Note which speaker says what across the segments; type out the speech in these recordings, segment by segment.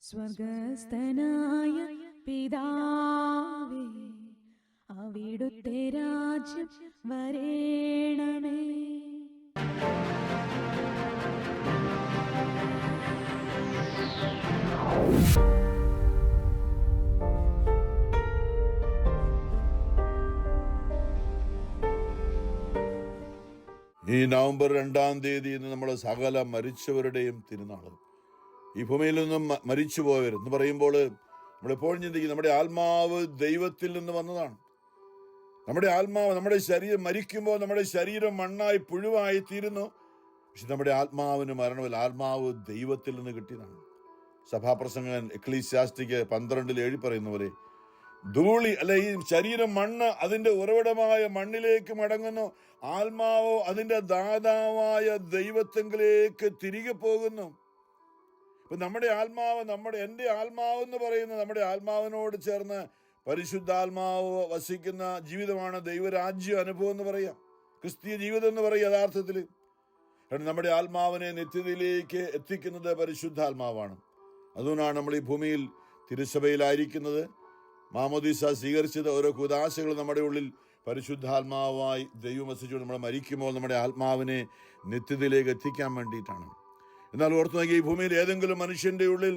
Speaker 1: സ്വർഗസ്ഥനായ പിതാവേ, അവിടുത്തെ രാജ്യം വരേണമേ.
Speaker 2: ഈ നവംബർ 2-ാം തീയതി നമ്മൾ സകല മരിച്ചവരുടെയും തിരുനാൾ. ഈ ഭൂമിയിൽ നിന്നും മരിച്ചു പോയവരെന്ന് പറയുമ്പോൾ നമ്മളെപ്പോഴും ചിന്തിക്കും, നമ്മുടെ ആത്മാവ് ദൈവത്തിൽ നിന്ന് വന്നതാണ്. നമ്മുടെ ആത്മാവ്, നമ്മുടെ ശരീരം മരിക്കുമ്പോൾ നമ്മുടെ ശരീരം മണ്ണായി പുഴുവായി തീരുന്നു. പക്ഷെ നമ്മുടെ ആത്മാവിന് മരണമില്ല. ആത്മാവ് ദൈവത്തിൽ നിന്ന് കിട്ടിയതാണ്. സഭാപ്രസംഗൻ എക്ലീസിയാസ്റ്റിക് 12:7 പറയുന്ന പോലെ, ധൂളി അല്ലെ ഈ ശരീരം മണ്ണ് അതിന്റെ ഉറവിടമായ മണ്ണിലേക്ക് മടങ്ങുന്നു, ആത്മാവോ അതിന്റെ ദാതാവായ ദൈവത്തെങ്കിലേക്ക് തിരികെ പോകുന്നു. ഇപ്പൊ നമ്മുടെ ആത്മാവ്, എന്റെ ആത്മാവ് എന്ന് പറയുന്ന നമ്മുടെ ആത്മാവിനോട് ചേർന്ന് പരിശുദ്ധാത്മാവ് വസിക്കുന്ന ജീവിതമാണ് ദൈവരാജ്യ അനുഭവം എന്ന് പറയാം, ക്രിസ്തീയ ജീവിതം എന്ന് പറയാം യഥാർത്ഥത്തിൽ. നമ്മുടെ ആത്മാവിനെ നിത്യതയിലേക്ക് എത്തിക്കുന്നത് പരിശുദ്ധാത്മാവാണ്. അതുകൊണ്ടാണ് നമ്മൾ ഈ ഭൂമിയിൽ തിരുസഭയിലായിരിക്കുന്നത്. മാമോദീസ സ്വീകരിച്ചത് ഓരോ കൂദാശകൾ നമ്മുടെ ഉള്ളിൽ പരിശുദ്ധാത്മാവായി ദൈവം വസിച്ചുകൊണ്ട് നമ്മൾ മരിക്കുമ്പോൾ നമ്മുടെ ആത്മാവിനെ നിത്യതയിലേക്ക് എത്തിക്കാൻ വേണ്ടിയിട്ടാണ്. എന്നാൽ ഓർത്തു നോക്കി, ഈ ഭൂമിയിൽ ഏതെങ്കിലും മനുഷ്യന്റെ ഉള്ളിൽ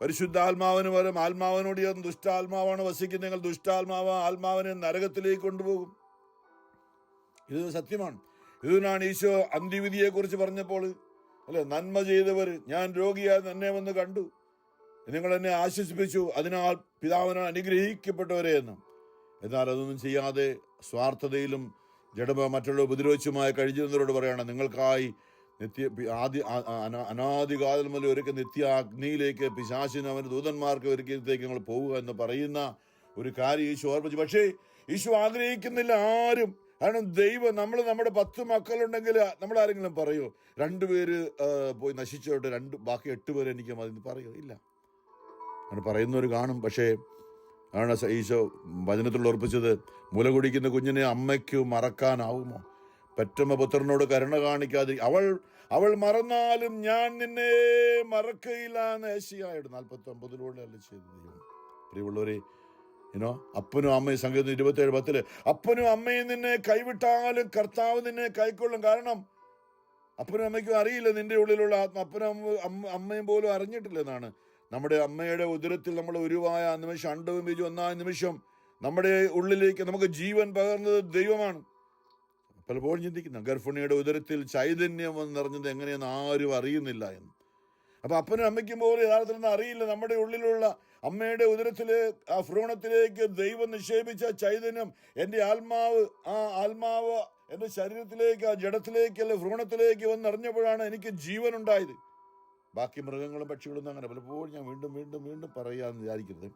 Speaker 2: പരിശുദ്ധാത്മാവിന് പകരം ആത്മാവിനോട് ചേർന്ന് ദുഷ്ടാത്മാവാണ് വസിക്കുന്നതെങ്കിൽ ദുഷ്ടാത്മാവ് ആത്മാവിനെ നരകത്തിലേക്ക് കൊണ്ടുപോകും. ഇത് സത്യമാണ്. ഇതിനാണ് ഈശോ അന്ത്യവിധിയെ കുറിച്ച് പറഞ്ഞപ്പോൾ അല്ലെ, നന്മ ചെയ്തവർ, ഞാൻ രോഗിയായി എന്നെ വന്ന് കണ്ടു, നിങ്ങൾ എന്നെ ആശ്വസിപ്പിച്ചു, അതിനാൽ പിതാവിനാൽ അനുഗ്രഹിക്കപ്പെട്ടവരെ എന്നും. എന്നാൽ അതൊന്നും ചെയ്യാതെ സ്വാർത്ഥതയിലും മറ്റുള്ള ഉപദ്രവിച്ചുമായി കഴിഞ്ഞിരുന്നവരോട് പറയാണ്, നിങ്ങൾക്കായി അനാദികാലം മുതൽ ഒരുക്കി നിത്യ അഗ്നിയിലേക്ക് പിശാചിനും അവന്റെ ദൂതന്മാർക്ക് ഒരുക്കിയത്തേക്ക് നിങ്ങൾ പോവുക എന്ന് പറയുന്ന ഒരു കാര്യം ഈശോ ഓർമ്മിച്ചു. പക്ഷേ ഈശോ ആഗ്രഹിക്കുന്നില്ല ആരും. കാരണം ദൈവം, നമ്മുടെ 10 മക്കളുണ്ടെങ്കിൽ നമ്മൾ ആരെങ്കിലും പറയോ 2 പേര് പോയി നശിച്ചോട്ടെ, ബാക്കി 8 പേര് എനിക്ക് മതി പറയോ? ഇല്ല, അങ്ങനെ പറയുന്നവർ കാണും. പക്ഷേ ആണ് ഈശോ വചനത്തിൽ ഉറപ്പിച്ചത്, മുല കുടിക്കുന്ന കുഞ്ഞിനെ അമ്മയ്ക്ക് മറക്കാനാവുമോ? പെറ്റമ്മ പുത്രനോട് കരുണ കാണിക്കാതെ അവൾ മറന്നാലും ഞാൻ നിന്നെ മറക്കയില്ല എന്ന് ഏശയ്യായുടെ 49 അല്ല ചെയ്ത് ദൈവം. പ്രിയമുള്ളവരെ, അപ്പനും അമ്മയും സംഗീതം 27:10 അപ്പനും അമ്മയും നിന്നെ കൈവിട്ടാലും കർത്താവ് നിന്നെ കൈക്കൊള്ളും. കാരണം അപ്പനും അമ്മയ്ക്കും അറിയില്ല നിന്റെ ഉള്ളിലുള്ള ആത്മ. അപ്പനും അമ്മയും പോലും അറിഞ്ഞിട്ടില്ലെന്നാണ്. നമ്മുടെ അമ്മയുടെ ഉദരത്തിൽ നമ്മൾ ഉരുവായ നിമിഷം, അണ്ടവും ബീജവും ഒന്നായ നിമിഷം നമ്മുടെ ഉള്ളിലേക്ക് നമുക്ക് ജീവൻ പകർന്നത് ദൈവമാണ്. പലപ്പോഴും ചിന്തിക്കുന്ന, ഗർഭിണിയുടെ ഉദരത്തിൽ ചൈതന്യം വന്ന് നിറഞ്ഞത് എങ്ങനെയെന്ന് ആരും അറിയുന്നില്ല എന്ന്. അപ്പൊ അപ്പനും അമ്മയ്ക്കും പോലും യഥാർത്ഥത്തിൽ അറിയില്ല നമ്മുടെ ഉള്ളിലുള്ള അമ്മയുടെ ഉദരത്തിലെ ആ ഭ്രൂണത്തിലേക്ക് ദൈവം നിക്ഷേപിച്ച ചൈതന്യം, എൻ്റെ ആത്മാവ്, ആ ആത്മാവ് എൻ്റെ ശരീരത്തിലേക്ക്, ആ ജഡത്തിലേക്ക് അല്ലെ ഭ്രൂണത്തിലേക്ക് വന്നറിഞ്ഞപ്പോഴാണ് എനിക്ക് ജീവൻ ഉണ്ടായത്. ബാക്കി മൃഗങ്ങളും പക്ഷികളൊന്നും അങ്ങനെ പലപ്പോഴും ഞാൻ വീണ്ടും വീണ്ടും വീണ്ടും പറയാമെന്ന് വിചാരിക്കരുത്.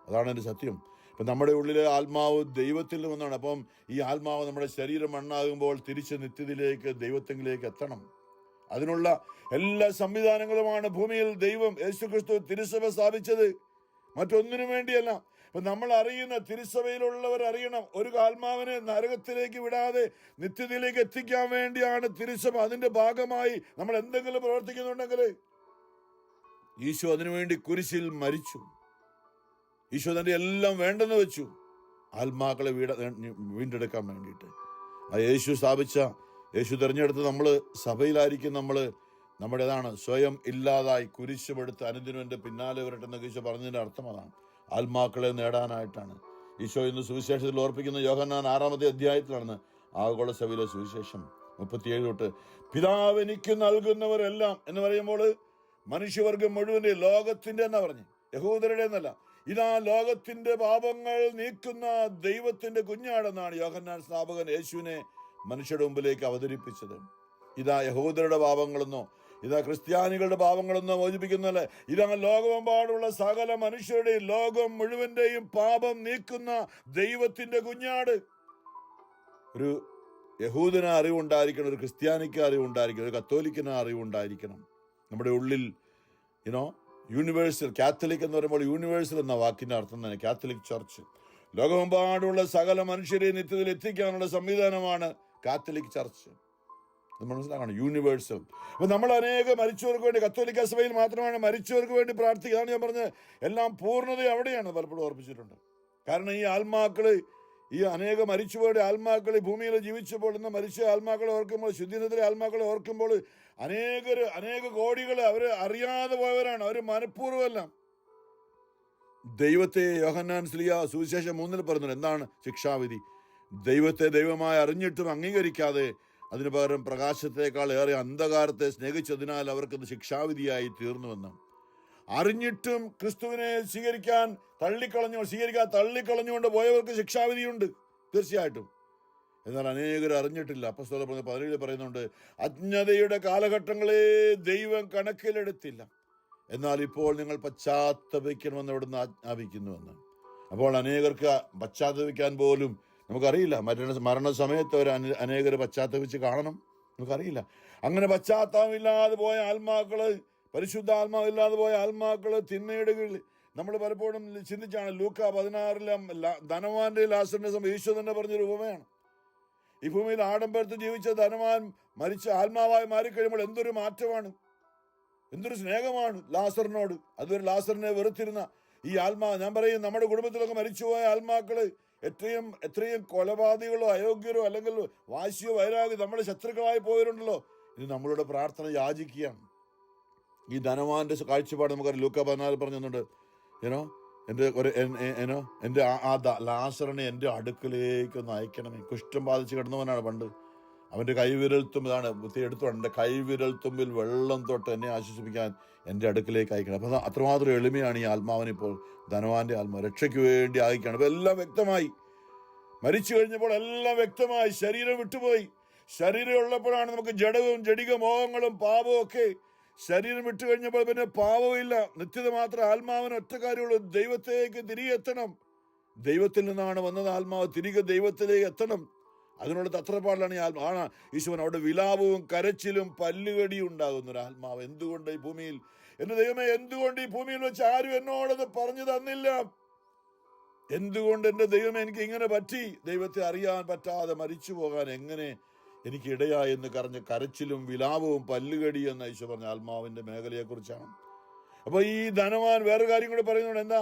Speaker 2: അതാണ് എൻ്റെ സത്യം. ഇപ്പം നമ്മുടെ ഉള്ളിലെ ആത്മാവ് ദൈവത്തിൽ നിന്നാണ്. അപ്പം ഈ ആത്മാവ് നമ്മുടെ ശരീരം മണ്ണാകുമ്പോൾ തിരിച്ച് നിത്യതയിലേക്ക് ദൈവത്തെങ്കിലേക്ക് എത്തണം. അതിനുള്ള എല്ലാ സംവിധാനങ്ങളുമാണ് ഭൂമിയിൽ ദൈവം യേശുക്രിസ്തു തിരുസഭ സ്ഥാപിച്ചത്, മറ്റൊന്നിനു വേണ്ടിയല്ല. ഇപ്പൊ നമ്മൾ അറിയുന്ന, തിരുസഭയിലുള്ളവർ അറിയണം, ഒരു ആത്മാവിനെ നരകത്തിലേക്ക് വിടാതെ നിത്യതയിലേക്ക് എത്തിക്കാൻ വേണ്ടിയാണ് തിരുസഭ. അതിന്റെ ഭാഗമായി നമ്മൾ എന്തെങ്കിലും പ്രവർത്തിക്കുന്നുണ്ടെങ്കിൽ ഈശോ അതിനുവേണ്ടി കുരിശിൽ മരിച്ചു. ഈശോ തന്റെ എല്ലാം വേണ്ടെന്ന് വെച്ചു ആത്മാക്കളെ വീണ്ടെടുക്കാൻ വേണ്ടിയിട്ട്. ആ യേശു സ്ഥാപിച്ച, യേശു തിരഞ്ഞെടുത്ത് നമ്മൾ സഭയിലായിരിക്കും. നമ്മുടേതാണ് സ്വയം ഇല്ലാതായി കുരിശുമെടുത്ത് അനുദിനം എൻ്റെ പിന്നാലെ വരട്ടെന്ന് ഈശോ പറഞ്ഞതിൻ്റെ അർത്ഥം അതാണ്. ആത്മാക്കളെ നേടാനായിട്ടാണ്. ഈശോ ഇന്ന് സുവിശേഷത്തിൽ ഓർപ്പിക്കുന്ന യോഹന്നാൻ 6-ാമത്തെ അധ്യായത്തിലാണ് ആഗോള സഭയിലെ സുവിശേഷം 37 തൊട്ട് പിതാവ് എനിക്ക് നൽകുന്നവരെല്ലാം എന്ന് പറയുമ്പോൾ മനുഷ്യവർഗം മുഴുവൻ്റെ, ലോകത്തിന്റെ എന്നാ പറഞ്ഞ്, യഹൂദരുടെ എന്നല്ല. ഇതാ ലോകത്തിന്റെ പാപങ്ങൾ നീക്കുന്ന ദൈവത്തിന്റെ കുഞ്ഞാടെന്നാണ് യോഹന്നാൻ സ്നാപകൻ യേശുവിനെ മനുഷ്യരുടെ മുമ്പിലേക്ക് അവതരിപ്പിച്ചത്. ഇതാ യഹൂദരുടെ പാപങ്ങളെന്നോ ഇതാ ക്രിസ്ത്യാനികളുടെ പാപങ്ങളെന്നോ മോചിപ്പിക്കുന്നതല്ല, ഇതാ ലോകമെമ്പാടുള്ള സകല മനുഷ്യരുടെയും, ലോകം മുഴുവന്റെയും പാപം നീക്കുന്ന ദൈവത്തിന്റെ കുഞ്ഞാട്. ഒരു യഹൂദന് അറിവുണ്ടായിരിക്കണം, ഒരു ക്രിസ്ത്യാനിക്ക് അറിവുണ്ടായിരിക്കണം, ഒരു കത്തോലിക്കന് അറിവുണ്ടായിരിക്കണം. നമ്മുടെ ഉള്ളിൽ യൂണിവേഴ്സൽ, കാത്തലിക് എന്ന് പറയുമ്പോൾ യൂണിവേഴ്സൽ എന്ന വാക്കിന്റെ അർത്ഥം തന്നെ കാത്തലിക് ചർച്ച്. ലോകമെമ്പാടുള്ള സകല മനുഷ്യരെ നിത്യത്തിൽ എത്തിക്കാനുള്ള സംവിധാനമാണ് കാത്തലിക് ചർച്ച്. മനസ്സിലാക്കണം, യൂണിവേഴ്സൽ. അപ്പൊ നമ്മൾ അനേകം മരിച്ചവർക്ക് വേണ്ടി, കത്തോലിക്ക സഭയിൽ മാത്രമാണ് മരിച്ചവർക്ക് വേണ്ടി പ്രാർത്ഥിക്കുകയാണ് ഞാൻ പറഞ്ഞത്. എല്ലാം പൂർണ്ണത അവിടെയാണ് പലപ്പോഴും ഓർപ്പിച്ചിട്ടുണ്ട്. കാരണം ഈ ആത്മാക്കള്, ഈ അനേകം മരിച്ചുപോയ ആത്മാക്കൾ ഈ ഭൂമിയിൽ ജീവിച്ചപ്പോൾ ഇന്ന് മരിച്ച ആത്മാക്കളെ ഓർക്കുമ്പോൾ, ശുദ്ധീകരണത്തിലെ ആത്മാക്കളെ ഓർക്കുമ്പോൾ അനേക കോടികൾ അവർ അറിയാതെ പോയവരാണ്. അവർ മനഃപൂർവ്വമല്ല. ദൈവത്തെ യോഹന്നാൻ ശ്ലീഹ സുവിശേഷം 3 പറയുന്നുണ്ട്. എന്താണ് ശിക്ഷാവിധി? ദൈവത്തെ ദൈവമായി അറിഞ്ഞിട്ടും അംഗീകരിക്കാതെ അതിനു പകരം പ്രകാശത്തെക്കാൾ ഏറെ അന്ധകാരത്തെ സ്നേഹിച്ചതിനാൽ അവർക്കത് ശിക്ഷാവിധിയായി തീർന്നുവെന്ന്. അറിഞ്ഞിട്ടും ക്രിസ്തുവിനെ സ്വീകരിക്കാൻ തള്ളിക്കളഞ്ഞുകൊണ്ട് പോയവർക്ക് ശിക്ഷാവിധിയുണ്ട് തീർച്ചയായിട്ടും. എന്നാൽ അനേകർ അറിഞ്ഞിട്ടില്ല. അപ്പോസ്തലർ 17 പറയുന്നുണ്ട്, അജ്ഞതയുടെ കാലഘട്ടങ്ങളെ ദൈവം കണക്കിലെടുത്തില്ല, എന്നാൽ ഇപ്പോൾ നിങ്ങൾ പശ്ചാത്തപിക്കണമെന്ന് ഇവിടുന്ന് ആജ്ഞാപിക്കുന്നുവെന്ന്. അപ്പോൾ അനേകർക്ക് പശ്ചാത്തപിക്കാൻ പോലും നമുക്കറിയില്ല. മരണസമയത്ത് അനേകർ പശ്ചാത്തപിച്ച് കാണണം, നമുക്കറിയില്ല. അങ്ങനെ പശ്ചാത്താപമില്ലാതെ പോയ ആത്മാക്കള്, പരിശുദ്ധ ആത്മാവില്ലാതെ പോയ ആത്മാക്കള് തിന്മയുടെ കീഴിൽ. നമ്മൾ പലപ്പോഴും ചിന്തിച്ചാണ്, ലൂക്ക 16 ധനവാന്റെ ലാസറിന്റെ സമയം ഈശോ തന്നെ പറഞ്ഞൊരു ഉപമയാണ്. ഈ ഭൂമിയിൽ ആഡംബരത്തിൽ ജീവിച്ച ധനവാൻ മരിച്ച ആത്മാവായി മാറിക്കഴിയുമ്പോൾ എന്തൊരു മാറ്റമാണ്, എന്തൊരു സ്നേഹമാണ് ലാസറിനോട്. അതുവരെ ലാസറിനെ വെറുത്തിരുന്ന ഈ ആത്മാവ്, ഞാൻ പറയും, നമ്മുടെ കുടുംബത്തിലൊക്കെ മരിച്ചുപോയ ആത്മാക്കള് എത്രയും കൊലപാതകളോ അയോഗ്യരോ അല്ലെങ്കിൽ വാശിയോ വൈരാഗ്യോ നമ്മുടെ ശത്രുക്കളായി പോയവരുണ്ടല്ലോ. ഇത് നമ്മളുടെ പ്രാർത്ഥന യാചിക്കുകയാണ്. ഈ ധനവാന്റെ കാഴ്ചപ്പാട് നമുക്കറിയാം. ലൂക്ക 14 പറഞ്ഞുണ്ട്, എൻ്റെ ലാസറിനെ എൻ്റെ അടുക്കലേക്കൊന്ന് അയക്കണമേ. കുഷ്ഠം ബാധിച്ച് കിടന്നവനാണ് പണ്ട്. അവൻ്റെ കൈവിരൽത്തും ഇതാണ് എടുത്തോണ്ട്, എൻ്റെ കൈവിരൽത്തുമ്പിൽ വെള്ളം തൊട്ട് എന്നെ ആശ്വസിപ്പിക്കാൻ എൻ്റെ അടുക്കലേക്ക് അയക്കണം. അപ്പം അത്രമാത്രം എളിമയാണ് ഈ ആത്മാവിനിപ്പോൾ. ധനവാന്റെ ആത്മാവ് രക്ഷയ്ക്ക് വേണ്ടി അയക്കുകയാണ്. അപ്പം എല്ലാം വ്യക്തമായി. മരിച്ചു കഴിഞ്ഞപ്പോൾ എല്ലാം വ്യക്തമായി. ശരീരം വിട്ടുപോയി. ശരീരം ഉള്ളപ്പോഴാണ് നമുക്ക് ജഡിക മോഹങ്ങളും പാപവും ഒക്കെ. ശരീരം വിട്ടു കഴിഞ്ഞപ്പോൾ പിന്നെ പാപമില്ല, നിത്യത മാത്രം. ആത്മാവിന് ഒറ്റ കാര്യമുള്ളൂ, ദൈവത്തേക്ക് തിരികെ എത്തണം. ദൈവത്തിൽ നിന്നാണ് വന്നത് ആത്മാവ്, തിരികെ ദൈവത്തിലേക്ക് എത്തണം. അതിനുള്ള തത്രപ്പാടിലാണ് ഈ ആത്മാവ്. ഈശോൻ അവിടെ വിലാപവും കരച്ചിലും പല്ലുകടിയും ഉണ്ടാകുന്ന ഒരു ആത്മാവ്. എന്തുകൊണ്ട് ഈ ഭൂമിയിൽ, എന്റെ ദൈവമേ, എന്തുകൊണ്ട് ഈ ഭൂമിയിൽ വെച്ച് ആരും എന്നോടത് പറഞ്ഞു തന്നില്ല? എന്തുകൊണ്ട് എൻ്റെ ദൈവമേ എനിക്ക് ഇങ്ങനെ പറ്റി? ദൈവത്തെ അറിയാൻ പറ്റാതെ മരിച്ചു പോകാൻ എങ്ങനെ എനിക്ക് ഇടയായെന്ന് കരച്ചിലും വിലാപവും പല്ലുകടി എന്ന് ഈശോ പറഞ്ഞ ആത്മാവിന്റെ മേഖലയെ കുറിച്ചാണ്. അപ്പൊ ഈ ധനവാൻ വേറെ കാര്യം കൂടെ പറയുന്നുണ്ട്. എന്താ?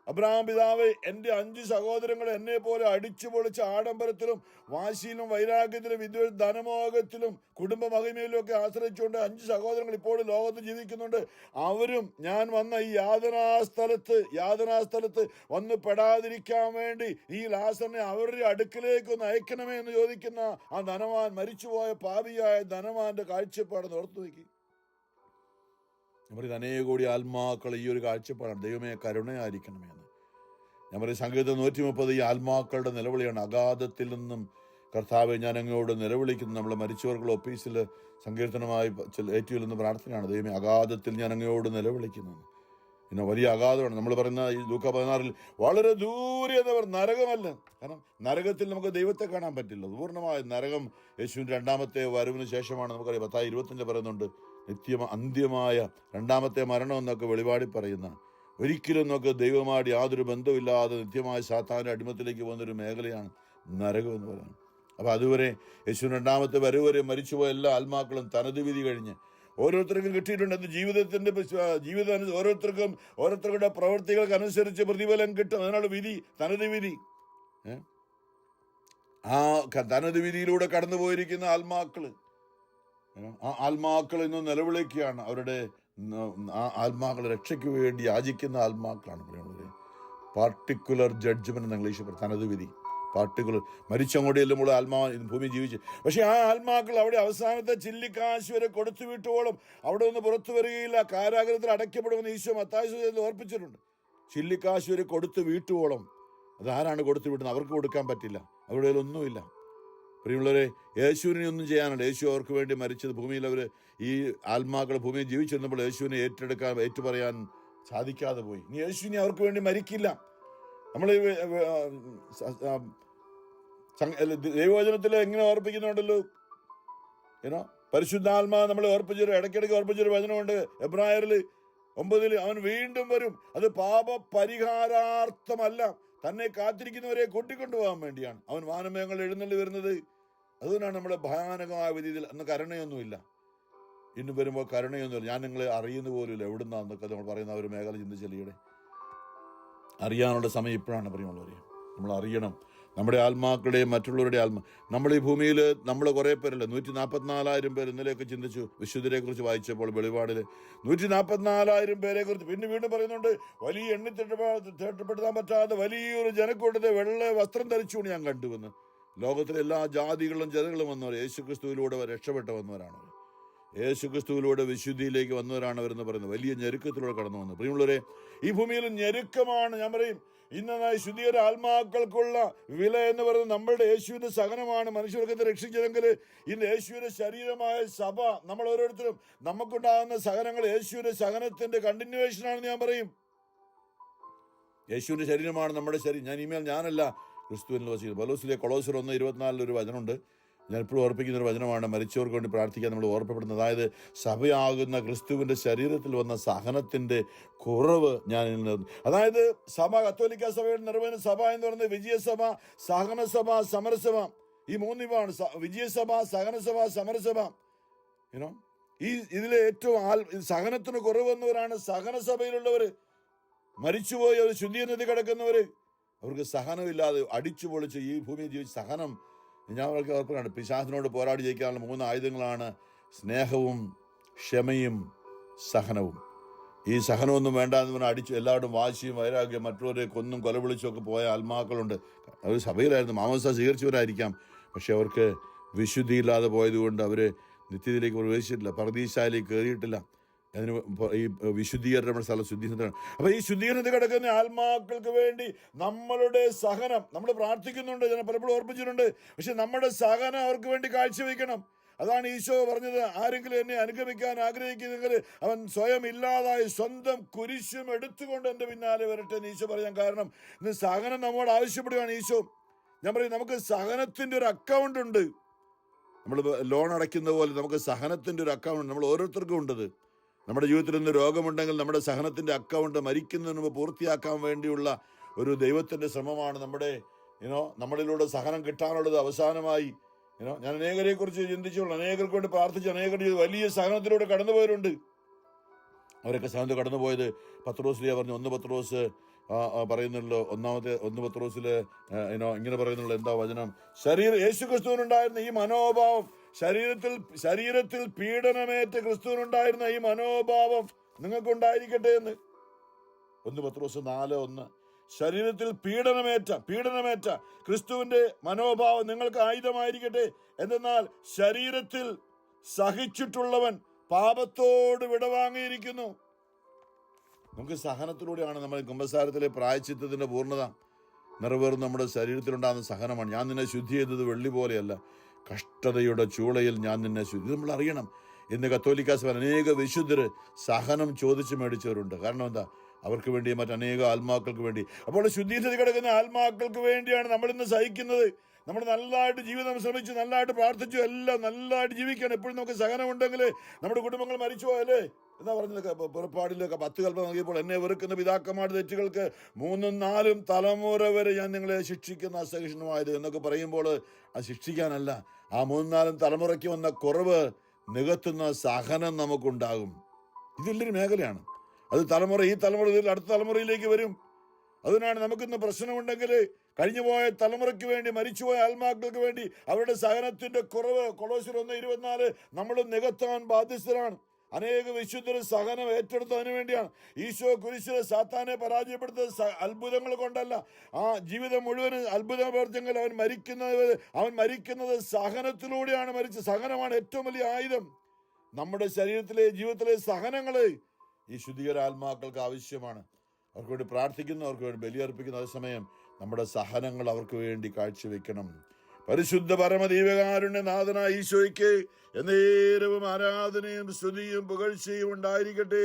Speaker 2: അബ്രഹാം പിതാവ്, എൻ്റെ 5 സഹോദരങ്ങൾ എന്നെ പോലെ അടിച്ചു പൊളിച്ച ആഡംബരത്തിലും വാശിയിലും വൈരാഗ്യത്തിലും ധനമോഹത്തിലും കുടുംബ മഹിമയിലും ഒക്കെ ആശ്രയിച്ചുകൊണ്ട് 5 സഹോദരങ്ങൾ ഇപ്പോഴും ലോകത്ത് ജീവിക്കുന്നുണ്ട്. അവരും ഞാൻ വന്ന ഈ യാതനാസ്ഥലത്ത് വന്ന് പെടാതിരിക്കാൻ വേണ്ടി ഈ ലാസറിനെ അവരുടെ അടുക്കിലേക്ക് ഒന്ന് അയക്കണമേ എന്ന് ചോദിക്കുന്ന ആ ധനവാൻ, മരിച്ചുപോയ പാപിയായ ധനവാന്റെ കാഴ്ചപ്പാട് ഓർത്തു നോക്കി. ഞാൻ പറയും, അനേക കോടി ആത്മാക്കൾ ഈ ഒരു കാഴ്ചപ്പാടാണ്. ദൈവമേ കരുണയായിരിക്കണമേ എന്ന്. ഞാൻ പറയും, സംഗീതം 130 ഈ ആത്മാക്കളുടെ നിലവിളിയാണ്. അഗാധത്തിൽ നിന്നും കർത്താവെ ഞാൻ അങ്ങോട്ട് നിലവിളിക്കുന്നു. നമ്മൾ മരിച്ചവർക്കുള്ള ഓഫീസിൽ സങ്കീർത്തനമായി ഏറ്റുചൊല്ലുന്ന പ്രാർത്ഥനയാണ്. ദൈവമേ അഗാധത്തിൽ ഞാൻ അങ്ങോട്ട് നിലവിളിക്കുന്നു. പിന്നെ വലിയ അഗാധമാണ്. നമ്മൾ പറയുന്ന ഈ ലൂക്ക 16 വളരെ ദൂരെ എന്നവർ നരകമല്ല. കാരണം നരകത്തിൽ നമുക്ക് ദൈവത്തെ കാണാൻ പറ്റില്ല. പൂർണ്ണമായ നരകം യേശുവിൻ്റെ 2ാമത്തെ വരവിന് ശേഷമാണ്. നമുക്കറിയാം 10:25 പറയുന്നുണ്ട്, അന്ത്യമായ 2ാമത്തെ മരണം എന്നൊക്കെ വെളിപാടി പറയുന്ന, ഒരിക്കലും നമുക്ക് ദൈവമായിട്ട് യാതൊരു ബന്ധമില്ലാതെ നിത്യമായ സാത്താൻ്റെ അടിമത്തിലേക്ക് പോകുന്നൊരു മേഖലയാണ് നരകം എന്ന് പറയുന്നത്. അപ്പം അതുവരെ യേശുവിൻ്റെ 2ാമത്തെ വരവ് വരെ മരിച്ചുപോയ എല്ലാ ആത്മാക്കളും തനത് വിധി കഴിഞ്ഞ് ഓരോരുത്തർക്കും കിട്ടിയിട്ടുണ്ട്. അത് ജീവിതം ഓരോരുത്തരുടെ പ്രവൃത്തികൾക്ക് അനുസരിച്ച് പ്രതിഫലം കിട്ടും. അതിനുള്ള വിധി, തനത് വിധി. ആ തനത് വിധിയിലൂടെ കടന്നു പോയിരിക്കുന്ന ആത്മാക്കൾ ഇന്ന് നിലവിളിക്കുകയാണ്. അവരുടെ ആത്മാക്കൾ രക്ഷയ്ക്ക് വേണ്ടി യാചിക്കുന്ന ആത്മാക്കളാണ് പറയുന്നത്. പാർട്ടിക്കുലർ ജഡ്ജ്മെന്റ് എന്ന് ഇംഗ്ലീഷ് പറയും, തനത് വിധി. പാർട്ടിക്കുലർ മരിച്ചങ്ങോട്ട് ചെല്ലുമ്പോൾ ആത്മാവ് ഭൂമി ജീവിച്ച്, പക്ഷെ ആ ആത്മാക്കൾ അവിടെ അവസാനത്തെ ചില്ലിക്കാശ് വരെ കൊടുത്തു വിട്ടോളും അവിടെ നിന്ന് പുറത്തു വരികയില്ല, കാരാഗ്രഹത്തിൽ അടയ്ക്കപ്പെടുമെന്ന് ഈശോ മത്തായി ഓർപ്പിച്ചിട്ടുണ്ട്. ചില്ലിക്കാശ് വരെ കൊടുത്തു വീട്ടുവോളം. അതാരാണ് കൊടുത്തു വിട്ടുന്നത്? അവർക്ക് കൊടുക്കാൻ പറ്റില്ല, അവരുടെ ഒന്നുമില്ല. പ്രിയമുള്ളവരെ, യേശുവിനെ ഒന്നും ചെയ്യാനുണ്ട്. യേശു അവർക്ക് വേണ്ടി മരിച്ചത്. ഭൂമിയിൽ അവർ ഈ ആത്മാക്കൾ ഭൂമിയിൽ ജീവിച്ചിരുന്നപ്പോൾ യേശുവിനെ ഏറ്റുപറയാൻ സാധിക്കാതെ പോയി. ഇനി യേശുവിനെ അവർക്ക് വേണ്ടി മരിക്കില്ല. നമ്മൾ ദൈവവചനത്തിൽ എങ്ങനെ ഓർപ്പിക്കുന്നുണ്ടല്ലോ, പരിശുദ്ധാത്മാ നമ്മളെ ഇടയ്ക്കിടയ്ക്ക് ഓർപ്പിച്ചൊരു വചനമുണ്ട്. എബ്രായരിൽ 9 അവൻ വീണ്ടും വരും. അത് പാപപരിഹാരാർത്ഥമല്ല, തന്നെ കാത്തിരിക്കുന്നവരെ കൂട്ടിക്കൊണ്ടുപോകാൻ വേണ്ടിയാണ്. അവൻ വാനമേഘങ്ങൾ എഴുന്നള്ളി വരുന്നത് അതുകൊണ്ടാണ് നമ്മുടെ ഭയാനകമായ രീതിയിൽ അന്ന് കരുണയൊന്നുമില്ല. ഇന്ന് വരുമ്പോൾ കരുണയൊന്നുമില്ല. ഞാൻ നിങ്ങളെ അറിയുന്ന പോലുമില്ല, എവിടുന്നാന്നൊക്കെ നമ്മൾ പറയുന്ന ഒരു മേഖല ചിന്തിച്ചല്ലേ. അറിയാനുള്ള സമയം ഇപ്പോഴാണ് പ്രിയമുള്ളവരെ. നമ്മൾ അറിയണം നമ്മുടെ ആത്മാക്കളുടെയും മറ്റുള്ളവരുടെ നമ്മൾ ഈ ഭൂമിയിൽ നമ്മൾ കുറേ പേരല്ല, 144,000 പേര് ഇന്നലെയൊക്കെ ചിന്തിച്ചു. വിശുദ്ധരെ കുറിച്ച് വായിച്ചപ്പോൾ വെളിപാടിൽ 144,000 പേരെ കുറിച്ച് വീണ്ടും പറയുന്നുണ്ട്. വലിയ തേട്ടപ്പെടുത്താൻ പറ്റാതെ വലിയൊരു ജനക്കൂട്ടത്തെ വെള്ള വസ്ത്രം ധരിച്ചുകൊണ്ട് ഞാൻ കണ്ടുവന്ന്. ലോകത്തിലെ എല്ലാ ജാതികളും ജനങ്ങളും വന്നവർ യേശുക്രിസ്തുവിലൂടെ രക്ഷപ്പെട്ടു വന്നവരാണ്. യേശുക്രിസ്തുവിലൂടെ വിശുദ്ധിയിലേക്ക് വന്നവരാണ് അവരെന്ന് പറയുന്നത്. വലിയ ഞെരുക്കത്തിലൂടെ കടന്നു വന്നു. പ്രിയമുള്ളവരെ, ഈ ഭൂമിയിൽ ഞെരുക്കമാണ്. ഞാൻ പറയും, ഇന്നായി ശുദ്ധീകര ആത്മാക്കൾക്കുള്ള വില എന്ന് പറയുന്നത് നമ്മളുടെ യേശുവിന്റെ സഹനമാണ്. മനുഷ്യവർഗത്തെ രക്ഷിച്ചതെങ്കിൽ ഇന്ന് യേശുവിന്റെ ശരീരമായ സഭ, നമ്മൾ ഓരോരുത്തരും നമുക്കുണ്ടാകുന്ന സഹനങ്ങൾ യേശുവിന്റെ സഹനത്തിന്റെ കണ്ടിന്യൂവേഷൻ ആണെന്ന് ഞാൻ പറയും. യേശുവിന്റെ ശരീരമാണ് നമ്മുടെ ശരീരം. ഞാനല്ല, ക്രിസ്തുവിനെ വസിക്കുന്നത്. പൗലോസിലെ കൊളോസ്യർ 1:24 ഒരു വചനമുണ്ട്. ഞാൻ എപ്പോഴും ഓർപ്പിക്കുന്ന ഒരു വചനമാണ്. മരിച്ചവർക്ക് വേണ്ടി പ്രാർത്ഥിക്കാൻ നമ്മൾ ഓർമ്മപ്പെടുന്നത്. അതായത് സഭയാകുന്ന ക്രിസ്തുവിന്റെ ശരീരത്തിൽ വന്ന സഹനത്തിന്റെ കുറവ് ഞാൻ. അതായത് സഭ, കത്തോലിക്ക സഭയുടെ നിർവഹണ സഭ എന്ന് പറയുന്നത് വിജയസഭ, സഹനസഭ, സമരസഭ. ഈ 3 വിഭാഗമാണ്. വിജയസഭ, സഹനസഭ, സമരസഭ. ഈ ഇതിലെ ഏറ്റവും സഹനത്തിന് കുറവ് വന്നവരാണ് സഹനസഭയിലുള്ളവർ. മരിച്ചുപോയി അവർ ശുദ്ധീകരണത്തിൽ കിടക്കുന്നവർ. അവർക്ക് സഹനമില്ലാതെ അടിച്ചു പൊളിച്ച് ഈ ഭൂമിയിൽ ജീവിച്ച് സഹനം. ഞാൻ അവർക്ക് ഓർപ്പുകയാണ്, പിശാചിനോട് പോരാടി ജയിക്കാനുള്ള 3 ആയുധങ്ങളാണ് സ്നേഹവും ക്ഷമയും സഹനവും. ഈ സഹനമൊന്നും വേണ്ട എന്ന് പറഞ്ഞാൽ അടിച്ചു എല്ലാവരും വാശിയും വൈരാഗ്യം, മറ്റുള്ളവരെ കൊന്നും കൊലവിളിച്ചൊക്കെ പോയ ആത്മാക്കളുണ്ട്. അവർ സഭയിലായിരുന്നു, മാമോദിസ സ്വീകരിച്ചവരായിരിക്കാം. പക്ഷെ അവർക്ക് വിശുദ്ധിയില്ലാതെ പോയതുകൊണ്ട് അവർ നിത്യതയിലേക്ക് പ്രവേശിച്ചിട്ടില്ല, പർദീസായിലേക്ക് കയറിയിട്ടില്ല. അതിന് ഈ വിശുദ്ധീകരണ സ്ഥലം ശുദ്ധീകരണമാണ്. അപ്പൊ ഈ ശുദ്ധീകരണത്തിൽ കിടക്കുന്ന ആത്മാക്കൾക്ക് വേണ്ടി നമ്മളുടെ സഹനം നമ്മൾ പ്രാർത്ഥിക്കുന്നുണ്ട്, ഞാൻ പലപ്പോഴും ഓർപ്പിച്ചിട്ടുണ്ട്. പക്ഷെ നമ്മുടെ സഹനം അവർക്ക് വേണ്ടി കാഴ്ചവെക്കണം. അതാണ് ഈശോ പറഞ്ഞത്, ആരെങ്കിലും എന്നെ അനുഗമിക്കാൻ ആഗ്രഹിക്കുന്നെങ്കിൽ അവൻ സ്വയം ഇല്ലാതായി സ്വന്തം കുരിശും എടുത്തുകൊണ്ട് എൻ്റെ പിന്നാലെ വരട്ടെ എന്ന് ഈശോ പറയാൻ കാരണം ഇന്ന് സഹനം നമ്മോട് ആവശ്യപ്പെടുകയാണ് ഈശോ. ഞാൻ പറയും, നമുക്ക് സഹനത്തിൻ്റെ ഒരു അക്കൗണ്ട് ഉണ്ട്. നമ്മൾ ലോൺ അടയ്ക്കുന്ന പോലെ നമുക്ക് സഹനത്തിൻ്റെ ഒരു അക്കൗണ്ട് നമ്മൾ ഓരോരുത്തർക്കും ഉണ്ടത്. നമ്മുടെ ജീവിതത്തിൽ നിന്ന് രോഗമുണ്ടെങ്കിൽ നമ്മുടെ സഹനത്തിൻ്റെ അക്കൗണ്ട് മരിക്കുന്നതിന് മുമ്പ് പൂർത്തിയാക്കാൻ വേണ്ടിയുള്ള ഒരു ദൈവത്തിൻ്റെ ശ്രമമാണ് നമ്മളിലൂടെ സഹനം കിട്ടാനുള്ളത്. അവസാനമായി ഞാൻ അനേകരെ കുറിച്ച് ചിന്തിച്ചുള്ളൂ, അനേകർക്ക് വേണ്ടി പ്രാർത്ഥിച്ചു, അനേകർ വലിയ സഹനത്തിലൂടെ കടന്നുപോയവരുണ്ട്. അവരൊക്കെ സഹനത്തിൽ കടന്നുപോയത് പത്രോസിലെ പറഞ്ഞു. 1 പത്രോസ് പറയുന്നുള്ളൂ, 1 പത്രോസിൽ ഇങ്ങനെ പറയുന്നുള്ളൂ. എന്താ വചനം? യേശുക്രിസ്തുവിനുണ്ടായിരുന്ന ഈ മനോഭാവം, ശരീരത്തിൽ പീഡനമേറ്റ് ക്രിസ്തുവിനുണ്ടായിരുന്ന ഈ മനോഭാവം നിങ്ങൾക്കുണ്ടായിരിക്കട്ടെ എന്ന്. 1 പത്രോസ് 4:1. ശരീരത്തിൽ പീഡനമേറ്റ ക്രിസ്തുവിന്റെ മനോഭാവം നിങ്ങൾക്ക് ആയുധമായിരിക്കട്ടെ. എന്തെന്നാൽ ശരീരത്തിൽ സഹിച്ചിട്ടുള്ളവൻ പാപത്തോട് വിടവാങ്ങിയിരിക്കുന്നു. നമുക്ക് സഹനത്തിലൂടെയാണ് നമ്മൾ കുമ്പസാരത്തിലെ പ്രായശ്ചിത്തത്തിന്റെ പൂർണ്ണത നിറവേറുന്ന നമ്മുടെ ശരീരത്തിലുണ്ടാകുന്ന സഹനമാണ്. ഞാൻ നിന്നെ ശുദ്ധി ചെയ്തത് വെള്ളി പോലെയല്ല, കഷ്ടതയുടെ ചൂളയിൽ ഞാൻ നിന്നെ ശുദ്ധി. നമ്മൾ അറിയണം, ഇന്ന് കത്തോലിക്ക സഭ അനേക വിശുദ്ധര് സഹനം ചോദിച്ചു മേടിച്ചവരുണ്ട്. കാരണം എന്താ? അവർക്ക് വേണ്ടി, മറ്റനേക ആത്മാക്കൾക്ക് വേണ്ടി. അപ്പോൾ ശുദ്ധീകരിച്ച് കിടക്കുന്ന ആത്മാക്കൾക്ക് വേണ്ടിയാണ് നമ്മളിന്ന് സഹിക്കുന്നത്. നമ്മൾ നല്ലതായിട്ട് ജീവിതം ശ്രമിച്ചു, നല്ലതായിട്ട് പ്രാർത്ഥിച്ചു, എല്ലാം നല്ലതായിട്ട് ജീവിക്കണം. എപ്പോഴും നമുക്ക് സഹനം ഉണ്ടെങ്കിൽ നമ്മുടെ കുടുംബങ്ങൾ മരിച്ചു പോയല്ലേ എന്താ പറഞ്ഞത്? പുറപ്പാടിലൊക്കെ 10 കൽപ്പന നൽകിയപ്പോൾ എന്നെ വെറുക്കുന്ന പിതാക്കന്മാരുടെ തെറ്റുകൾക്ക് 3ഉം 4ഉം തലമുറ വരെ ഞാൻ നിങ്ങളെ ശിക്ഷിക്കുന്ന അസഹിഷ്ണുവായത് എന്നൊക്കെ പറയുമ്പോൾ അത് ശിക്ഷിക്കാനല്ല, ആ 3ഉം 4ഉം തലമുറയ്ക്ക് വന്ന കുറവ് നികത്തുന്ന സഹനം നമുക്കുണ്ടാകും. ഇതെല്ലൊരു മേഖലയാണ്. അത് ഈ തലമുറ അടുത്ത തലമുറയിലേക്ക് വരും. അതിനാണ് നമുക്കിന്ന് പ്രശ്നമുണ്ടെങ്കിൽ കഴിഞ്ഞുപോയ തലമുറയ്ക്ക് വേണ്ടി, മരിച്ചുപോയ ആത്മാക്കൾക്ക് വേണ്ടി അവരുടെ സഹനത്തിന്റെ കുറവ് കൊളോസ്യർ 1:24 നമ്മൾ നികത്താൻ ബാധ്യസ്ഥരാണ്. അനേക വിശുദ്ധർ സഹനം ഏറ്റെടുത്തതിനു വേണ്ടിയാണ്. ഈശോ കുരിശിലെ സാത്താനെ പരാജയപ്പെടുത്തത് അത്ഭുതങ്ങൾ കൊണ്ടല്ല, ആ ജീവിതം മുഴുവൻ അത്ഭുത പ്രവർത്തനങ്ങൾ. അവൻ മരിക്കുന്നത് സഹനത്തിലൂടെയാണ് മരിച്ചത്. സഹനമാണ് ഏറ്റവും വലിയ ആയുധം. നമ്മുടെ ശരീരത്തിലെ ജീവിതത്തിലെ സഹനങ്ങള് ഈ ശുദ്ധീകര ആത്മാക്കൾക്ക് ആവശ്യമാണ്. അവർക്ക് വേണ്ടി പ്രാർത്ഥിക്കുന്നു, അവർക്ക് വേണ്ടി ബലിയർപ്പിക്കുന്ന അതേസമയം നമ്മുടെ സഹനങ്ങൾ അവർക്ക് വേണ്ടി കാഴ്ചവെക്കണം. പരിശുദ്ധ പരമദൈവകാരുണ്യ നാഥനായ ഈശോയ്ക്ക് എന്നേരവും ആരാധനയും സ്തുതിയും പുകഴ്ചയും ഉണ്ടായിരിക്കട്ടെ.